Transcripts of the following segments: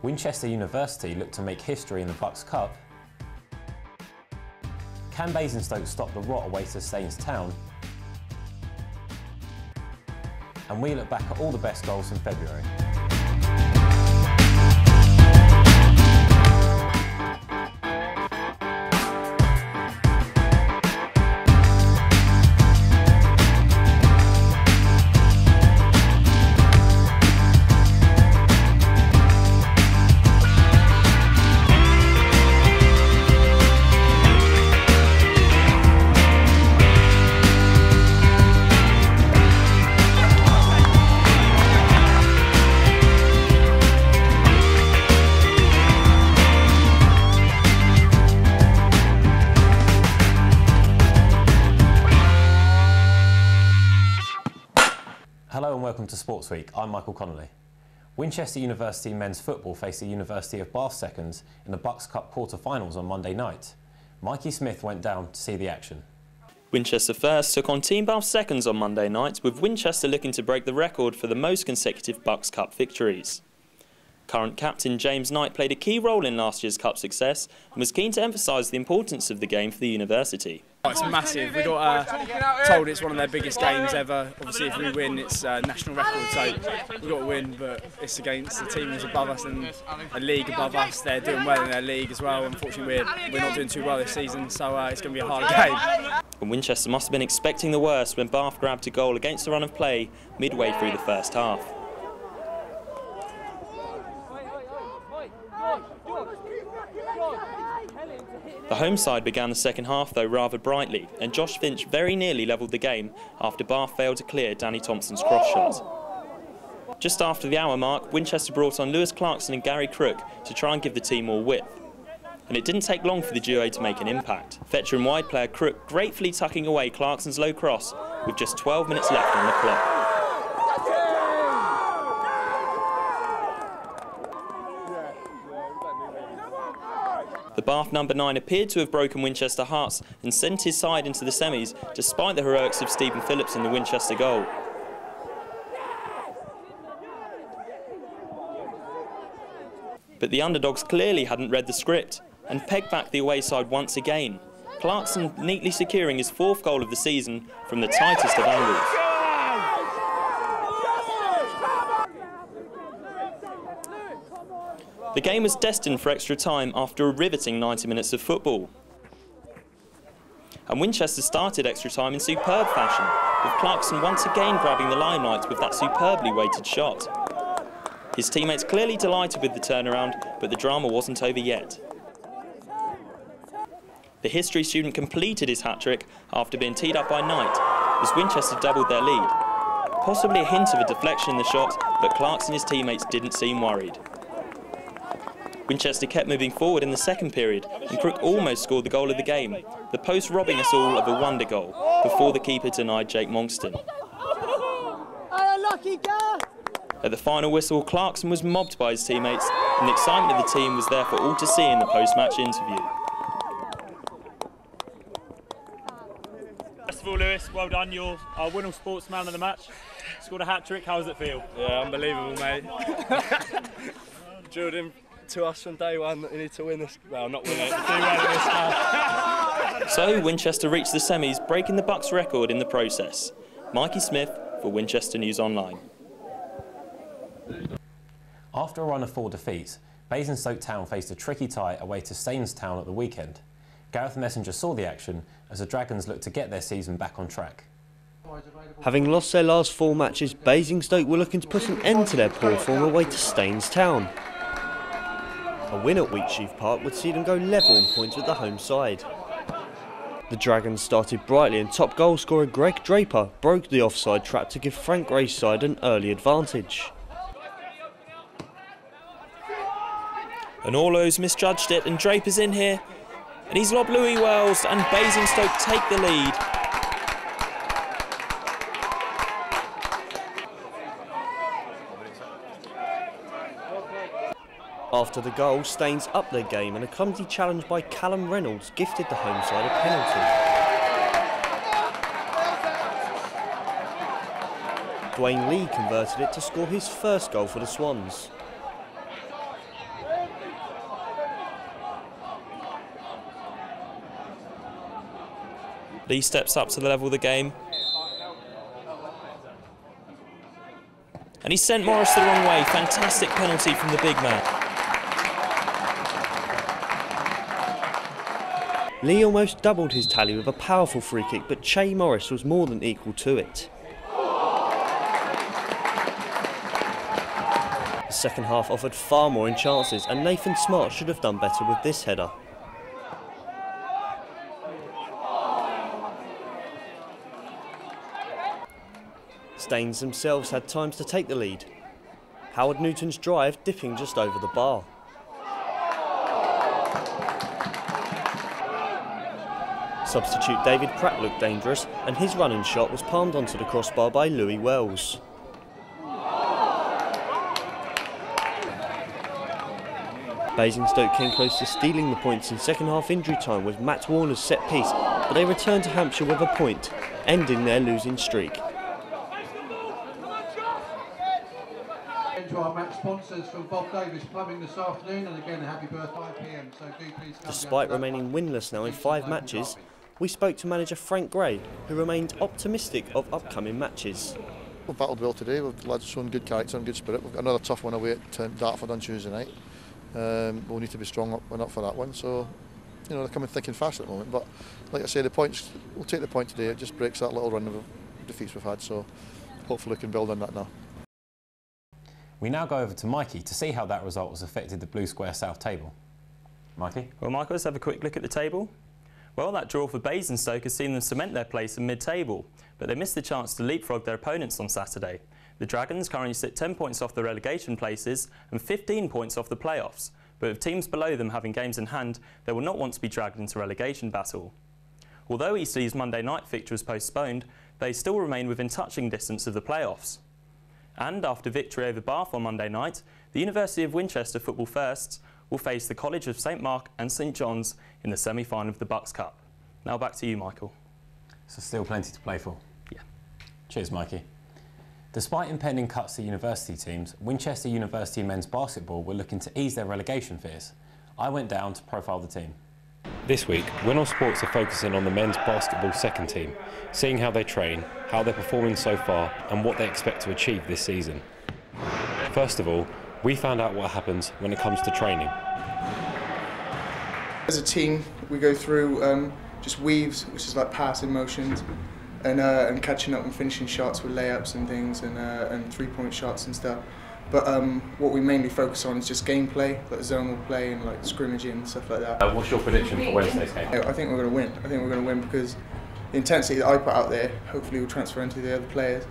Winchester University look to make history in the Bucks Cup. Can Basingstoke stop the rot away to Staines Town? And we look back at all the best goals from February. Hello and welcome to Sportsweek. I'm Michael Connolly. Winchester University men's football faced the University of Bath seconds in the Bucks Cup quarter-finals on Monday night. Mikey Smith went down to see the action. Winchester First took on Team Bath seconds on Monday night, with Winchester looking to break the record for the most consecutive Bucks Cup victories. Current captain James Knight played a key role in last year's Cup success and was keen to emphasise the importance of the game for the university. It's massive. We got told it's one of their biggest games ever. Obviously, if we win, it's a national record, so we've got to win. But it's against the team who's above us and a league above us. They're doing well in their league as well. Unfortunately, we're not doing too well this season, so it's going to be a hard game. And Winchester must have been expecting the worst when Bath grabbed a goal against the run of play midway through the first half. The home side began the second half though rather brightly, and Josh Finch very nearly levelled the game after Bath failed to clear Danny Thompson's cross shot. Just after the hour mark, Winchester brought on Lewis Clarkson and Gary Crook to try and give the team more width. And it didn't take long for the duo to make an impact. Veteran wide player Crook gratefully tucking away Clarkson's low cross with just 12 minutes left on the clock. The Bath number 9 appeared to have broken Winchester hearts and sent his side into the semis, despite the heroics of Stephen Phillips in the Winchester goal. But the underdogs clearly hadn't read the script and pegged back the away side once again, Clarkson neatly securing his 4th goal of the season from the tightest of angles. The game was destined for extra time after a riveting 90 minutes of football. And Winchester started extra time in superb fashion, with Clarkson once again grabbing the limelight with that superbly weighted shot. His teammates clearly delighted with the turnaround, but the drama wasn't over yet. The history student completed his hat-trick after being teed up by Knight, as Winchester doubled their lead. Possibly a hint of a deflection in the shot, but Clarkson and his teammates didn't seem worried. Winchester kept moving forward in the second period, and Crook almost scored the goal of the game, the post robbing us all of a wonder goal, before the keeper denied Jake Monkston. At the final whistle, Clarkson was mobbed by his teammates, and the excitement of the team was there for all to see in the post-match interview. First of all, Lewis, well done. You're our WINOL Sportsman of the match. Scored a hat-trick. How does it feel? Yeah, unbelievable, mate. Drilled him to us from day one that we need to win this. Well, not win it. Do well in this now. So Winchester reached the semis, breaking the Bucks record in the process. Mikey Smith for Winchester News Online. After a run of 4 defeats, Basingstoke Town faced a tricky tie away to Staines Town at the weekend. Gareth Messenger saw the action as the Dragons looked to get their season back on track. Having lost their last 4 matches, Basingstoke were looking to put an end to their poor form away to Staines Town. A win at Wheatsheaf Park would see them go level in points with the home side. The Dragons started brightly and top goal scorer Greg Draper broke the offside trap to give Frank Gray's side an early advantage. And Orlo's misjudged it, and Draper's in here, and he's lobbed Louis Wells, and Basingstoke take the lead. After the goal, Staines upped their game and a clumsy challenge by Callum Reynolds gifted the home side a penalty. Dwayne Lee converted it to score his first goal for the Swans. Lee steps up to the level of the game. And he sent Morris the wrong way. Fantastic penalty from the big man. Lee almost doubled his tally with a powerful free kick, but Che Morris was more than equal to it. The second half offered far more in chances, and Nathan Smart should have done better with this header. Staines themselves had times to take the lead. Howard Newton's drive dipping just over the bar. Substitute David Pratt looked dangerous, and his running shot was palmed onto the crossbar by Louis Wells. Basingstoke came close to stealing the points in second half injury time with Matt Warner's set piece, but they returned to Hampshire with a point, ending their losing streak. To our match sponsors from Bob Davis Plumbing this afternoon, and again happy birthday 5 PM, so do please come. Despite remaining winless now in 5 matches, we spoke to manager Frank Gray, who remained optimistic of upcoming matches. We've battled well today, we've lads shown good character and good spirit. We've got another tough one away at Dartford on Tuesday night. We'll need to be strong up for that one, so you know, they're coming thick and fast at the moment, but like I say, the points, we'll take the point today. It just breaks that little run of defeats we've had, so hopefully we can build on that now. We now go over to Mikey to see how that result has affected the Blue Square South table. Mikey? Well, Michael, let's have a quick look at the table. Well, that draw for Basingstoke has seen them cement their place in mid-table, but they missed the chance to leapfrog their opponents on Saturday. The Dragons currently sit 10 points off the relegation places and 15 points off the playoffs, but with teams below them having games in hand, they will not want to be dragged into relegation battle. Although Eastleigh's Monday night fixture was postponed, they still remain within touching distance of the playoffs. And after victory over Bath on Monday night, the University of Winchester football firsts will face the College of St Mark and St John's in the semi-final of the Bucks Cup. Now back to you, Michael. So still plenty to play for? Yeah. Cheers, Mikey. Despite impending cuts to university teams, Winchester University men's basketball were looking to ease their relegation fears. I went down to profile the team. This week, WINOL Sports are focusing on the men's basketball second team, seeing how they train, how they're performing so far and what they expect to achieve this season. First of all, we found out what happens when it comes to training. As a team, we go through just weaves, which is like passing motions, and catching up and finishing shots with layups and things, and three-point shots and stuff. But what we mainly focus on is just gameplay, like zonal play and like scrimmaging and stuff like that. What's your prediction for Wednesday's game? I think we're going to win. I think we're going to win because the intensity that I put out there hopefully will transfer into the other players,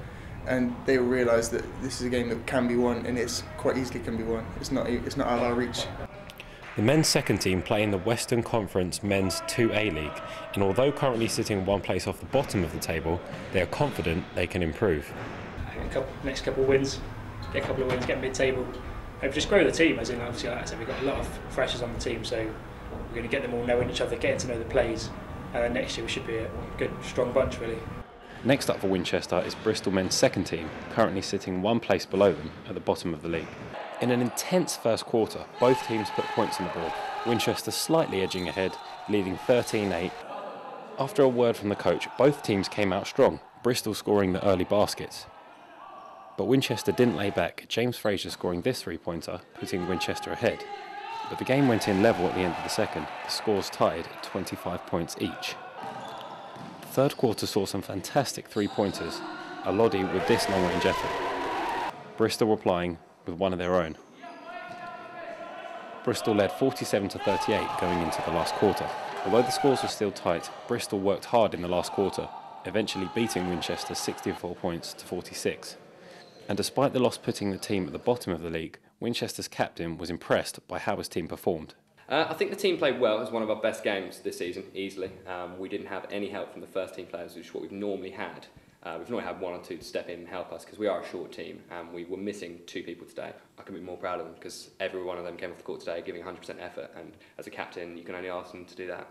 and they will realise that this is a game that can be won, and it's quite easily can be won. It's not out of our reach. The men's second team play in the Western Conference Men's 2A League, and although currently sitting one place off the bottom of the table, they are confident they can improve. Next couple of wins. Get a couple of wins, get mid-table, and just grow the team. As in, obviously, like I said, we've got a lot of freshers on the team, so we're going to get them all knowing each other, getting to know the plays, and then next year we should be a good, strong bunch, really. Next up for Winchester is Bristol men's second team, currently sitting one place below them at the bottom of the league. In an intense first quarter, both teams put points on the board, Winchester slightly edging ahead, leading 13-8. After a word from the coach, both teams came out strong, Bristol scoring the early baskets. But Winchester didn't lay back, James Fraser scoring this three-pointer, putting Winchester ahead. But the game went in level at the end of the second, the scores tied at 25 points each. The third quarter saw some fantastic three-pointers, a Loddy with this long-range effort. Bristol replying with one of their own. Bristol led 47-38 going into the last quarter. Although the scores were still tight, Bristol worked hard in the last quarter, eventually beating Winchester 64 points to 46. And despite the loss putting the team at the bottom of the league, Winchester's captain was impressed by how his team performed. I think the team played well. It was one of our best games this season, easily. We didn't have any help from the first team players, which is what we've normally had. We've normally had one or two to step in and help us because we are a short team and we were missing two people today. I can be more proud of them because every one of them came off the court today giving 100% effort, and as a captain you can only ask them to do that.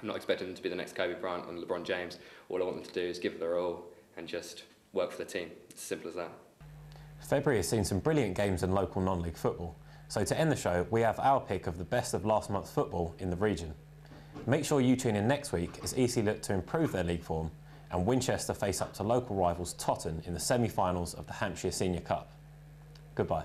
I'm not expecting them to be the next Kobe Bryant and LeBron James. All I want them to do is give it their all and just work for the team. It's as simple as that. February has seen some brilliant games in local non-league football, so to end the show we have our pick of the best of last month's football in the region. Make sure you tune in next week as EC look to improve their league form and Winchester face up to local rivals Totton in the semi-finals of the Hampshire Senior Cup. Goodbye.